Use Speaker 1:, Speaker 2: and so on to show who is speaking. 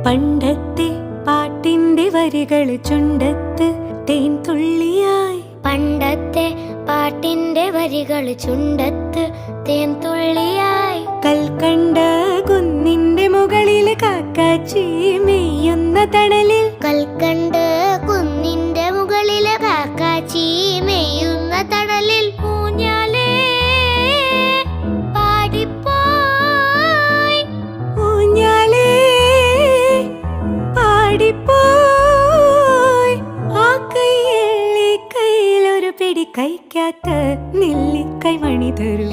Speaker 1: പണ്ടത്തെ പാട്ടിന്റെ വരികൾ ചുണ്ടത്ത് തേൻ തുള്ളിയായി.
Speaker 2: പണ്ടത്തെ പാട്ടിന്റെ വരികൾ ചുണ്ടത്ത് തേൻ തുള്ളിയായി.
Speaker 1: കൽക്കണ്ട കുന്നിന്റെ മുകളിൽ കാക്കാച്ചി മെയ്യുന്ന തണലിൽ.
Speaker 2: കൽക്കണ്ട് കുന്നിന്റെ മുകളിൽ കാക്കാച്ചി മെയ്യുന്ന തണലിൽ. ഊഞ്ഞാലേ പാടിപ്പോയി,
Speaker 1: ഊഞ്ഞാലേ പാടിപ്പോയി. ആ കൈയിലെ കയ്യിലൊരു പിടി കഴിക്കാത്ത നെല്ലിക്കൈ മണി തരൂ.